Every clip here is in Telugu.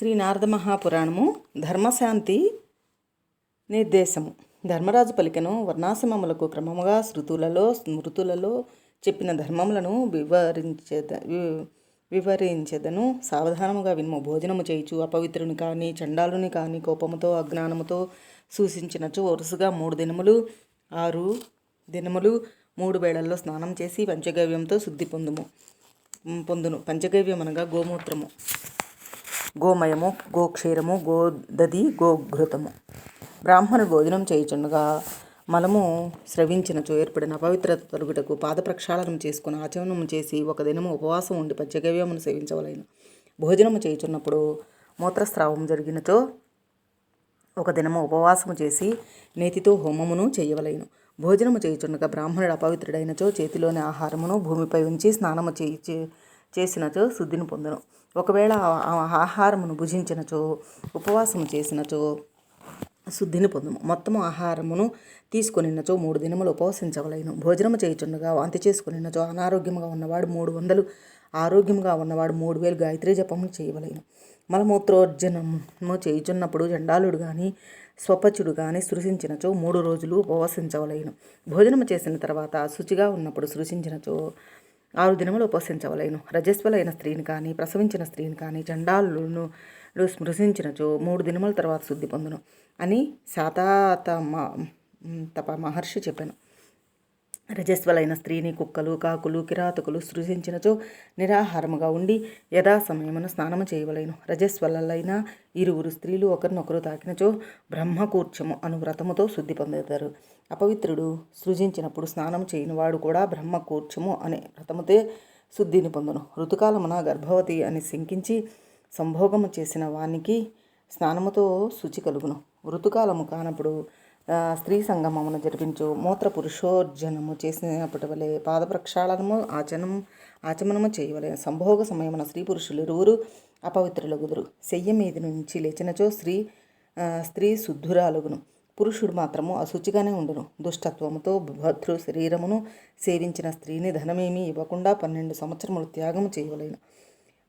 శ్రీ నారద మహాపురాణము ధర్మశాంతి నిర్దేశము. ధర్మరాజు పలికెను, వర్ణాశ్రమములకు క్రమముగా శృతులలో స్మృతులలో చెప్పిన ధర్మములను వివరించెదను. సావధానముగా వినుము. భోజనము చేయుచు అపవిత్రుని కానీ చండాలుని కానీ కోపముతో అజ్ఞానముతో సూచించినచు వరుసగా 3 దినములు 6 దినములు 3 వేళల్లో స్నానం చేసి పంచగవ్యంతో శుద్ధి పొందును. పంచగవ్యం అనగా గోమూత్రము, గోమయము, గోక్షీరము, గోదది, గోఘృతము. బ్రాహ్మణుడు భోజనం చేయుచుండగా మలము స్రవించినచో ఏర్పడిన అపవిత్రత తొలగుటకు పాద ప్రక్షాళనం చేసుకుని ఆచమనము చేసి 1 దినము ఉపవాసం ఉండి పంచగవ్యమును సేవించవలెను. భోజనము చేయుచున్నప్పుడు మూత్రస్రావం జరిగినచో 1 దినము ఉపవాసము చేసి నేతితో హోమమును చేయవలెను. భోజనము చేయుచుండగా బ్రాహ్మణుడు అపవిత్రుడైనచో చేతిలోని ఆహారమును భూమిపై ఉంచి స్నానము చేసినచో శుద్ధిని పొందును. ఒకవేళ ఆహారమును భుజించినచో ఉపవాసము చేసినచో శుద్ధిని పొందుము. మొత్తము ఆహారమును తీసుకొనినచో 3 దినములు ఉపవసించవలెను. భోజనము చేయుచుండగా వాంతి చేసుకునినచో అనారోగ్యముగా ఉన్నవాడు 300, ఆరోగ్యముగా ఉన్నవాడు 3000 గాయత్రీ జపములు చేయవలెను. మలమూత్రోర్జనము చేయుచున్నప్పుడు చండాలుడు కానీ స్వపచుడు కానీ సృశించినచో 3 రోజులు ఉపవసించవలెను. భోజనము చేసిన తర్వాత శుచిగా ఉన్నప్పుడు సృశించినచో 6 దినములు ఉపవసించవలెను. రజస్వలైన స్త్రీని కానీ ప్రసవించిన స్త్రీని కానీ చండాలును స్మృశించినచో 3 దినముల తర్వాత శుద్ధి పొందును అని శాతాతప మహర్షి చెప్పాను. రజస్వలైన స్త్రీని కుక్కలు, కాకులు, కిరాతకులు సృశించినచో నిరాహారముగా ఉండి యథాసమయమున స్నానము చేయవలెను. రజస్వలైన 2 స్త్రీలు ఒకరినొకరు తాకినచో బ్రహ్మకూర్చము అను వ్రతముతో శుద్ధి పొందుతారు. అపవిత్రుడు సృజించినప్పుడు స్నానం చేయనివాడు కూడా బ్రహ్మకూర్చము అనే వ్రతముతే శుద్ధిని పొందును. ఋతుకాలమున గర్భవతి అని శంకించి సంభోగము చేసిన వానికి స్నానముతో శుచి కలుగును. ఋతుకాలము కానప్పుడు స్త్రీ సంగమమును జరిపించు మూత్ర పురుషోర్జనము చేసినప్పటి వలె పాద ప్రక్షాళనము ఆచమనము చేయవలెను. సంభోగ సమయమున స్త్రీ పురుషులు ఇరువురు అపవిత్రులగుదురు. శయ్య మీది నుంచి లేచినచో స్త్రీ శుద్ధురాలుగును. పురుషుడు మాత్రము అశుచిగానే ఉండును. దుష్టత్వముతో భద్రు శరీరమును సేవించిన స్త్రీని ధనమేమీ ఇవ్వకుండా 12 సంవత్సరములు త్యాగము చేయవలెను.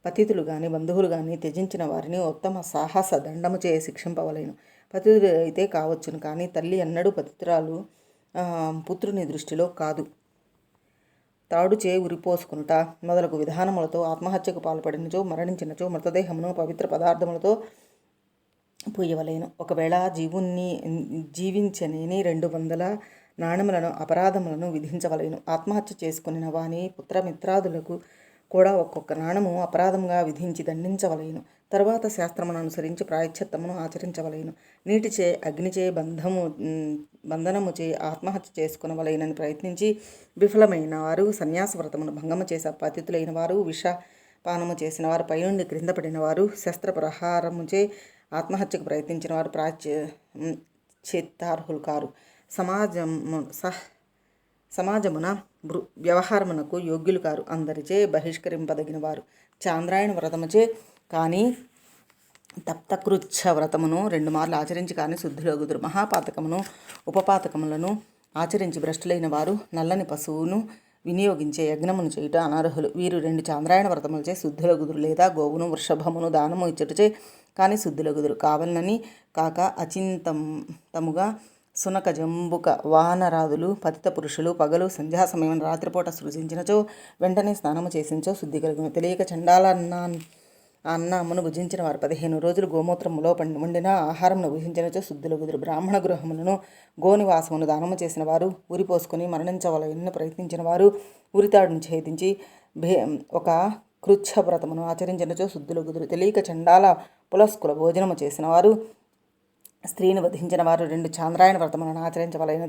పతితులు గాని బంధువులు గాని త్యజించిన వారిని ఉత్తమ సాహస దండము చేయ శిక్షింపవలెను. పతితులు అయితే కావచ్చును, కానీ తల్లి ఎన్నడూ పతితురాలు పుత్రుని దృష్టిలో కాదు. తాడుచే ఉరిపోసుకునుట మొదలగు విధానములతో ఆత్మహత్యకు పాల్పడినచో మరణించినచో మృతదేహమును పవిత్ర పదార్థములతో పూయవలెను. ఒకవేళ జీవించనేని 200 నాణములను అపరాధములను విధించవలెను. ఆత్మహత్య చేసుకుని వాని పుత్రమిత్రాదులకు కూడా ఒక్కొక్క నాణము అపరాధముగా విధించి దండించవలెను. తరువాత శాస్త్రమును అనుసరించి ప్రాయశ్చిత్తమును ఆచరించవలెను. నీటిచే అగ్నిచే బంధనముచే ఆత్మహత్య చేసుకునవలెనని ప్రయత్నించి విఫలమైన వారు, సన్యాస వ్రతమును భంగము చేసి పతితులైన వారు, విషపానము చేసిన వారు, పైనుండి క్రింద పడిన వారు, శస్త్రప్రహారముచే ఆత్మహత్యకు ప్రయత్నించిన వారు ప్రాయశ్చిత్తార్హులు కారు. సమాజమున వ్యవహారమునకు యోగ్యులు కారు. అందరిచే బహిష్కరింపదగిన వారు. చాంద్రాయణ వ్రతముచే కానీ తప్తకృచ్ఛ వ్రతమును 2 మార్లు ఆచరించి కానీ శుద్ధులగుదురు. మహాపాతకమును ఉపపాతకములను ఆచరించి భ్రష్టులైన వారు నల్లని పశువును వినియోగించే యజ్ఞమును చేయుట అనర్హులు. వీరు 2 చాంద్రాయణ వ్రతములచే శుద్ధులగుదురు. లేదా గోవును వృషభమును దానము ఇచ్చుటచే కానీ శుద్ధులగుదురు. కావలనని కాక అచింతముగా సునక జంబుక వానరాదులు పతిత పురుషులు పగలు సంధ్యా సమయం రాత్రిపూట సృజించినచో వెంటనే స్నానము చేసినచో శుద్ధి కలుగును. తెలియక చండాల అన్నమును భుజించిన వారు 15 రోజులు గోమూత్రములో వండిన ఆహారమును భుజించినచో శుద్ధులగుదురు. బ్రాహ్మణ గృహములను గోనివాసమును దానము చేసిన వారు, ఉరిపోసుకొని మరణించవలెనని ప్రయత్నించిన వారు, ఉరితాడును ఛేదించి ఒక కృచ్ఛ వ్రతమును ఆచరించినచో శుద్ధులగుదురు. తెలియక చండాల పులస్కుల భోజనము చేసిన వారు, స్త్రీని వధించిన వారు 2 చాంద్రాయణ వ్రతములను ఆచరించవలెను.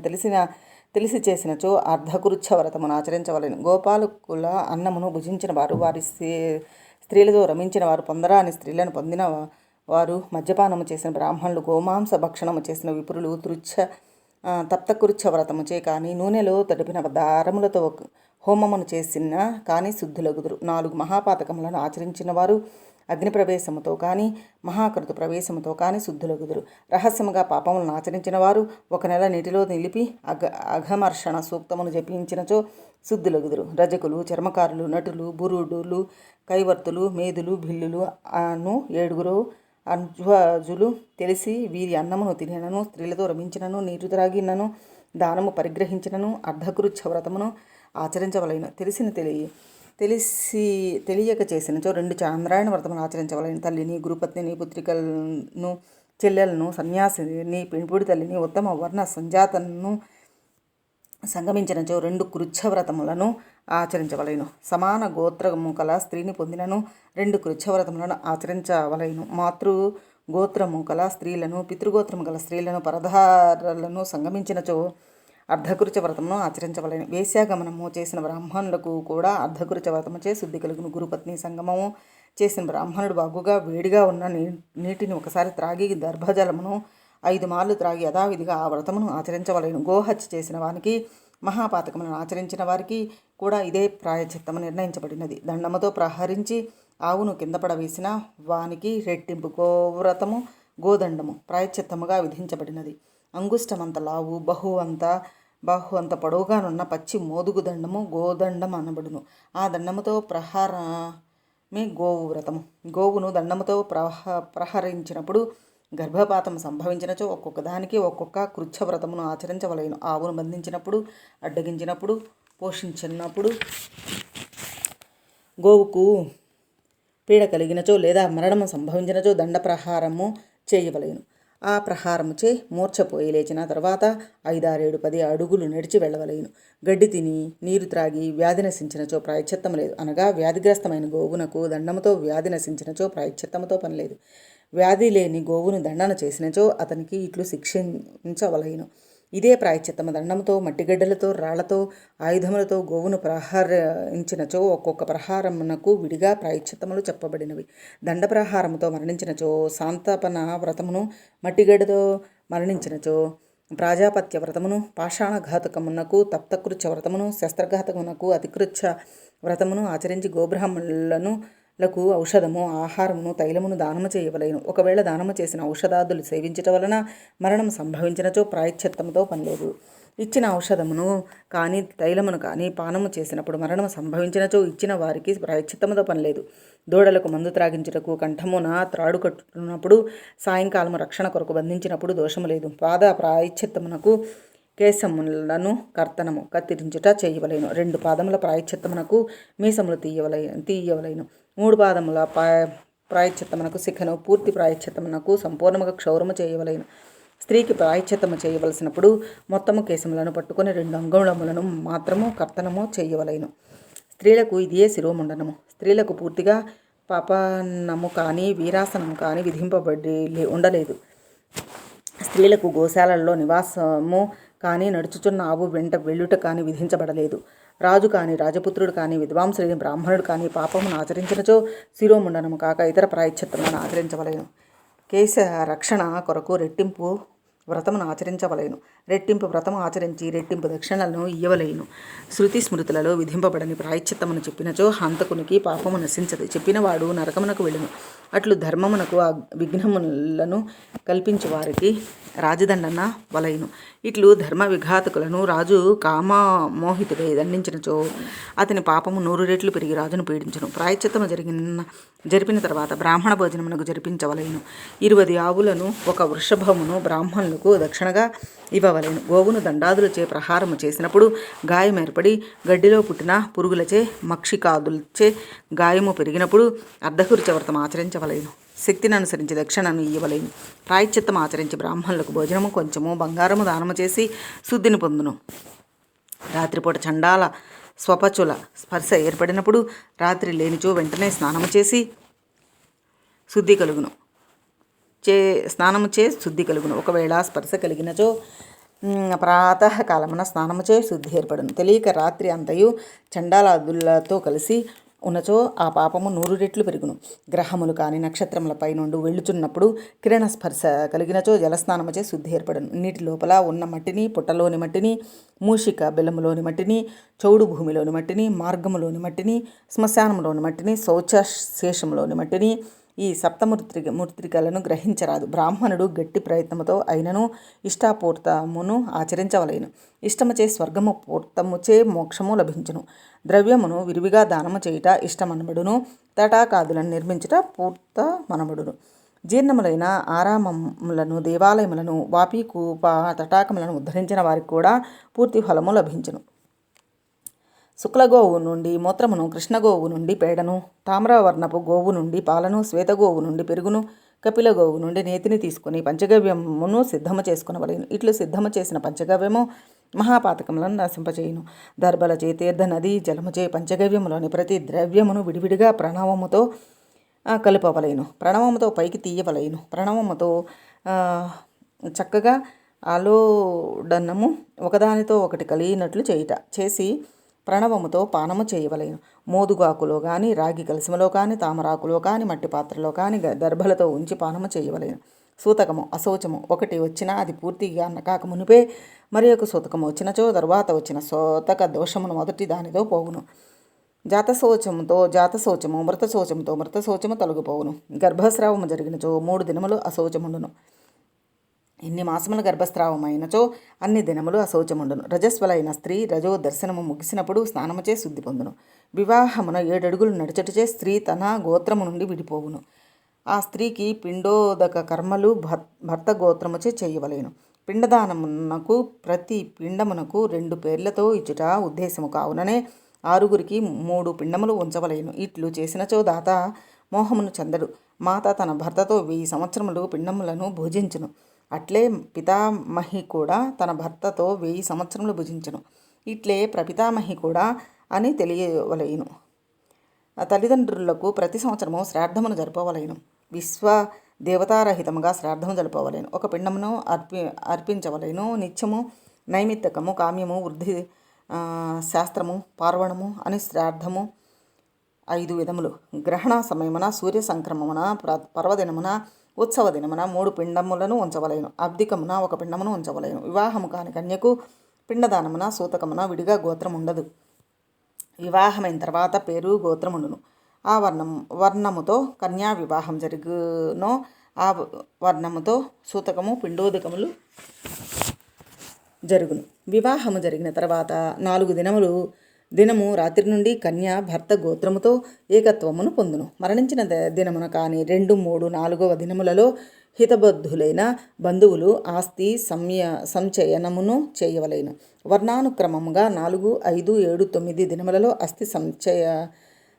తెలిసి చేసినచో అర్ధకృచ్ఛ వ్రతమును ఆచరించవలెను. గోపాలకుల అన్నమును భుజించిన వారు, వారి స్త్రీలతో రమించిన వారు, పొందరాని స్త్రీలను పొందిన వారు, మద్యపానము చేసిన బ్రాహ్మణులు, గోమాంస భక్షణము చేసిన విపురులు, తప్తకృచ్ఛ వ్రతముచే కానీ నూనెలో తడిపిన దారములతో హోమమును చేసిన కానీ శుద్ధులగుదురు. 4 మహాపాతకములను ఆచరించిన వారు అగ్ని ప్రవేశముతో కానీ మహాకృత ప్రవేశముతో కానీ శుద్ధులగుదురు. రహస్యముగా పాపములను ఆచరించిన వారు 1 నెల నీటిలో నిలిపి అఘమర్షణ సూక్తమును జపించినచో శుద్ధులగుదురు. రజకులు, చర్మకారులు, నటులు, బురుడులు, కైవర్తులు, మేదులు, భిల్లులు అను 7 అధ్వజులు తెలిసి వీరి అన్నమును తినను, స్త్రీలతో రమించినను, నీరు త్రాగినను, దానము పరిగ్రహించినను, అర్ధకృచ్ఛ వ్రతమును ఆచరించవలెను. తెలియక చేసినచో 2 చాంద్రాయణ వ్రతమును ఆచరించవలెను. తల్లిని, గురుపత్నిని, పుత్రికలను, చెల్లెలను, సన్యాసిని, పెంపుడి తల్లిని, ఉత్తమ వర్ణ సంజాతను సంగమించినచో 2 కృచ్ఛ వ్రతములను ఆచరించవలెను. సమాన గోత్రము కల స్త్రీని పొందినను 2 కృచ్ఛ వ్రతములను ఆచరించవలెను. మాతృ గోత్రము కల స్త్రీలను, పితృగోత్రము గల స్త్రీలను, పరధారులను సంగమించినచో అర్ధకృచ్ఛ వ్రతమును ఆచరించవలెను. వేశ్యాగమనము చేసిన బ్రాహ్మణులకు కూడా అర్ధకృచ్ఛ వ్రతముచే శుద్ధి కలుగును. గురుపత్ని సంగమము చేసిన బ్రాహ్మణుడు బాగుగా వేడిగా ఉన్న నీటిని ఒకసారి త్రాగి దర్భజలమును 5 మార్లు త్రాగి యథావిధిగా ఆ వ్రతమును ఆచరించవలెను. గోహత్య చేసిన వానికి, మహాపాతకములను ఆచరించిన వారికి కూడా ఇదే ప్రాయశ్చిత్తము నిర్ణయించబడినది. దండముతో ప్రహరించి ఆవును కింద పడవేసిన వానికి రెట్టింపు గోవ్రతము, గోదండము ప్రాయశ్చిత్తముగా విధించబడినది. అంగుష్టమంత లావు, బాహు అంత పొడవుగానున్న పచ్చి మోదుగు దండము గోదండం అనబడును. ఆ దండముతో ప్రహారమే గోవు వ్రతము. గోవును దండముతో ప్రహరించినప్పుడు గర్భపాతం సంభవించినచో ఒక్కొక్క దానికి ఒక్కొక్క కృచ్ఛ వ్రతమును ఆచరించవలెను. ఆవును బంధించినప్పుడు, అడ్డగించినప్పుడు, పోషించినప్పుడు, గోవుకు పీడ కలిగినచో లేదా మరణము సంభవించినచో దండ ప్రహారము చేయవలెను. ఆ ప్రహారముచే మూర్ఛపోయి లేచిన తర్వాత 5, 6, 7, 10 అడుగులు నడిచి వెళ్ళవలెను. గడ్డి తిని నీరు త్రాగి వ్యాధి నశించినచో ప్రాయశ్చిత్తము లేదు. అనగా వ్యాధిగ్రస్తమైన గోవునకు దండముతో వ్యాధి నశించినచో ప్రాయశ్చిత్తముతో పని లేదు. వ్యాధి లేని గోవును దండన చేసినచో అతనికి ఇట్లు శిక్షించవలెను. ఇదే ప్రాయశ్చిత్తము. దండముతో, మట్టిగడ్డలతో, రాళ్లతో, ఆయుధములతో గోవును ప్రహారించినచో ఒక్కొక్క ప్రహారమునకు విడిగా ప్రాయశ్చిత్తములు చెప్పబడినవి. దండ ప్రహారముతో మరణించినచో సాంతాపన వ్రతమును, మట్టిగడ్డతో మరణించినచో ప్రాజాపత్య వ్రతమును, పాషాణఘాతకమునకు తప్తకృచ్ఛ వ్రతమును, శస్త్రఘాతకమునకు అతికృచ్ఛ వ్రతమును ఆచరించి గోబ్రాహ్మణులను లకు ఔషధము, ఆహారమును, తైలమును దానము చేయవలెను. ఒకవేళ దానము చేసిన ఔషధాదులు సేవించటం వలన మరణం సంభవించినచో ప్రాయశ్చిత్తముతో పనిలేదు. ఇచ్చిన ఔషధమును కానీ తైలమును కానీ పానము చేసినప్పుడు మరణం సంభవించినచో ఇచ్చిన వారికి ప్రాయశ్చిత్తముతో పనిలేదు. దూడలకు మందు త్రాగించుటకు కంఠమున త్రాడు కట్టుకున్నప్పుడు, సాయంకాలము రక్షణ కొరకు బంధించినప్పుడు దోషము లేదు. పాద ప్రాయశ్చిత్తమునకు కేశములను కర్తనము కత్తిరించుట చేయవలెను. 2 పాదముల ప్రాయశ్చిత్తమునకు మీసములు తీయవలెను. 3 పాదముల ప్రాయశ్చిత్తమునకు శిఖను, పూర్తి ప్రాయశ్చిత్తమునకు సంపూర్ణముగా క్షౌరము చేయవలెను. స్త్రీకి ప్రాయశ్చిత్తము చేయవలసినప్పుడు మొత్తము కేశములను పట్టుకొని 2 అంగుళములను మాత్రము కర్తనము చేయవలెను. స్త్రీలకు ఇదియే శిరోముండనము. స్త్రీలకు పూర్తిగా పాపనము కానీ వీరాసనము కానీ విధింపబడి ఉండలేదు. స్త్రీలకు గోశాలల్లో నివాసము కానీ నడుచుచున్న ఆవు వెంట వెళ్ళుట కానీ విధించబడలేదు. రాజు కానీ, రాజపుత్రుడు కానీ, విద్వాంసుడైన బ్రాహ్మణుడు కానీ పాపమును ఆచరించినచో శిరోముండనము కాక ఇతర ప్రాయశ్చిత్తములను ఆచరించవలెను. కేశ రక్షణ కొరకు రెట్టింపు వ్రతమును ఆచరించవలెను. రెట్టింపు వ్రతము ఆచరించి రెట్టింపు దక్షిణలను ఇయ్యవలెను. శృతి స్మృతులలో విధింపబడని ప్రాయశ్చిత్తమును చెప్పినచో హంతకునికి పాపము నశించదు. చెప్పినవాడు నరకమునకు వెళ్ళును. అట్లు ధర్మమునకు విఘ్నములను కల్పించు వారికి రాజదండన వలెను. ఇట్లు ధర్మ విఘాతకులను రాజు కామమోహితుడై దండించినచో అతని పాపము 100 రెట్లు పెరిగి రాజును పీడించును. ప్రాయశ్చిత్తము జరిపిన తర్వాత బ్రాహ్మణ భోజనమునకు జరిపించవలెను. 20 ఆవులను 1 వృషభమును బ్రాహ్మణులకు దక్షిణగా ఇవ్వవలెను. గోవును దండాదులచే ప్రహారము చేసినప్పుడు గాయం ఏర్పడి గడ్డిలో పుట్టిన పురుగులచే, మక్షికాదులచే గాయము పెరిగినప్పుడు అర్ధకృచ్ఛ వ్రతం ఆచరించవలెను. శక్తిని అనుసరించి దక్షిణను ఇయ్యవలెను. ప్రాయశ్చిత్తం ఆచరించి బ్రాహ్మణులకు భోజనము, కొంచెము బంగారము దానము చేసి శుద్ధిని పొందును. రాత్రిపూట చండాల స్వపచుల స్పర్శ ఏర్పడినప్పుడు రాత్రి లేనిచో వెంటనే స్నానము చేసి శుద్ధి కలుగును. స్నానముచే శుద్ధి కలుగును. ఒకవేళ స్పర్శ కలిగినచో ప్రాతకాలమున స్నానముచే శుద్ధి ఏర్పడును. తెలియక రాత్రి అంతయు చండాలాదులతో కలిసి ఉన్నచో ఆ పాపము 100 రెట్లు పెరుగును. గ్రహములు కానీ నక్షత్రములపై నుండి వెళ్ళుచున్నప్పుడు కిరణ స్పర్శ కలిగినచో జలస్నానముచే శుద్ధి ఏర్పడును. నీటి లోపల ఉన్న మట్టిని, పుట్టలోని మట్టిని, మూషిక బెల్లములోని మట్టిని, చౌడు భూమిలోని మట్టిని, మార్గములోని మట్టిని, శ్మశానములోని మట్టిని, శౌచశేషములోని మట్టిని, ఈ సప్తమూర్తికలను గ్రహించరాదు. బ్రాహ్మణుడు గట్టి ప్రయత్నముతో అయినను ఇష్టాపూర్తమును ఆచరించవలెను. ఇష్టముచే స్వర్గము, పూర్తముచే మోక్షము లభించును. ద్రవ్యమును విరివిగా దానము చేయుట ఇష్టమనబడును. తటాకాదులను నిర్మించుట పూర్తమనబడును. జీర్ణములైన ఆరామములను, దేవాలయములను, వాపీకూప తటాకములను ఉద్ధరించిన వారికి కూడా పూర్తి ఫలము లభించును. శుక్లగోవు నుండి మూత్రమును, కృష్ణగోవు నుండి పేడను, తామ్రవర్ణపు గోవు నుండి పాలను, శ్వేతగోవు నుండి పెరుగును, కపిల గోవు నుండి నేతిని తీసుకుని పంచగవ్యమును సిద్ధము చేసుకునవలేను. ఇట్లు సిద్ధము చేసిన పంచగవ్యము మహాపాతకములను నశింపచేయును. దర్భలచే, తీర్థ నది జలముచే పంచగవ్యములోని ప్రతి ద్రవ్యమును విడివిడిగా ప్రణవముతో కలుపవలేను. ప్రణవముతో పైకి తీయవలేను. ప్రణవముతో చక్కగా ఆలోడనము ఒకదానితో ఒకటి కలిగినట్లు చేసి ప్రణవముతో పానము చేయవలేను. మోదుగాకులో కానీ, రాగి కలసములో కానీ, తామరాకులో కానీ, మట్టి పాత్రలో కానీ దర్భలతో ఉంచి పానము చేయవలేను. సూతకము, అశౌచము ఒకటి వచ్చినా అది పూర్తిగా కాక మునిపే మరి ఒక సూతకము వచ్చినచో తరువాత వచ్చిన సూతక దోషమును మొదటి దానితో పోవును. జాతశౌచము, మృతశౌచము తొలగిపోవును. గర్భస్రావము జరిగినచో 3 దినములు అశౌచముండును. ఎన్ని మాసముల గర్భస్రావమైనచో అన్ని దినములు అశౌచముండును. రజస్వలైన స్త్రీ రజో దర్శనము ముగిసినప్పుడు స్నానముచే శుద్ధి పొందును. వివాహమున 7 అడుగులు నడిచటచే స్త్రీ తన గోత్రము నుండి విడిపోవును. ఆ స్త్రీకి పిండోదక కర్మలు భర్త గోత్రముచే చేయవలేను. పిండదానమునకు ప్రతి పిండమునకు 2 పేర్లతో ఇచ్చుట ఉద్దేశము కావుననే 6గురికి 3 పిండములు ఉంచవలేను. ఇట్లు చేసినచో దాత మోహమును చెందడు. మాత తన భర్తతో 1000 సంవత్సరములు పిండములను భుజించును. అట్లే పితామహి కూడా తన భర్తతో 1000 సంవత్సరములు భుజించును. ఇట్లే ప్రపితామహి కూడా అని తెలియవలేను. తల్లిదండ్రులకు ప్రతి సంవత్సరము శ్రాద్ధమును జరపవలేను. దేవతారహితముగా శ్రాద్ధము జరపవలేను. ఒక పిండమును అర్పించవలేను. నిత్యము, నైమిత్తకము, కామ్యము, వృద్ధి, శాస్త్రము, పార్వణము అని శ్రాద్ధము 5 విధములు. గ్రహణ సమయమున, సూర్య సంక్రమమున, పర్వదినమున, ఉత్సవ దినమున 3 పిండములను ఉంచవలేను. అబ్దికమున 1 పిండమును ఉంచవలేను. వివాహము కాని కన్యకు పిండదానమున, సూతకమున విడిగా గోత్రం ఉండదు. వివాహమైన తర్వాత పేరు గోత్రముండును. ఆ వర్ణముతో కన్యా వివాహం జరుగునో ఆ వర్ణముతో సూతకము, పిండోదకములు జరుగును. వివాహము జరిగిన తర్వాత 4 దినము రాత్రి నుండి కన్య భర్త గోత్రముతో ఏకత్వమును పొందును. మరణించిన దినమున కానీ 2, 3, 4వ దినములలో హితబద్ధులైన బంధువులు ఆస్తి సంచయనమును చేయవలేను. వర్ణానుక్రమముగా 4, 5, 7, 9 దినములలో అస్థి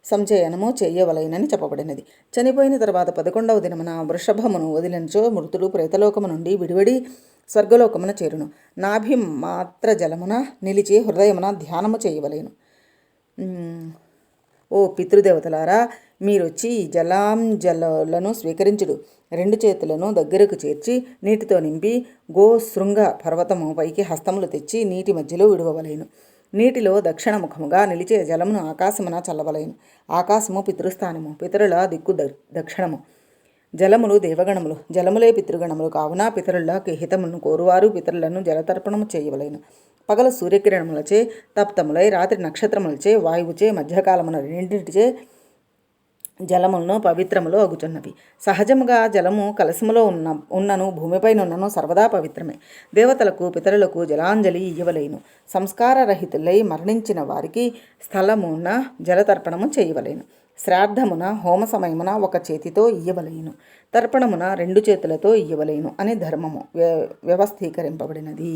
సంచయనము చేయవలైనని చెప్పబడినది. చనిపోయిన తర్వాత 11వ దినమున వృషభమును వదిలినచో మృతుడు ప్రేతలోకము నుండి విడివడి స్వర్గలోకమున చేరును. నాభి మాత్ర జలమున నిలిచి హృదయమున ధ్యానము చేయవలేను. ఓ పితృదేవతలారా, మీరొచ్చి జలాంజలను స్వీకరించుడు. 2 చేతులను దగ్గరకు చేర్చి నీటితో నింపి గోశృంగ పర్వతము పైకి హస్తములు తెచ్చి నీటి మధ్యలో విడవవలేను. నీటిలో దక్షిణముఖముగా నిలిచే జలమును ఆకాశమున చల్లవలేను. ఆకాశము పితృస్థానము, పితరుల దిక్కు దక్షిణము. జలములు దేవగణములు, జలములే పితృగణములు కావున పితరుల హితములను కోరువారు పితరులను జలతర్పణము చేయవలేను. పగలు సూర్యకిరణములచే తప్తములై, రాత్రి నక్షత్రములచే, వాయువుచే, మధ్యకాలమున 2 జలములను పవిత్రములో అగుచున్నవి. సహజముగా జలము కలశములో ఉన్నను భూమిపైనున్నను సర్వదా పవిత్రమే. దేవతలకు పితరులకు జలాంజలి ఇయ్యవలేను. సంస్కారరహితులై మరణించిన వారికి స్థలమున జలతర్పణము చేయవలేను. శ్రాద్ధమున హోమ సమయమున 1 చేతితో ఇయ్యవలేను. తర్పణమున 2 చేతులతో ఇయ్యవలేను అని ధర్మము వ్యవస్థీకరింపబడినది.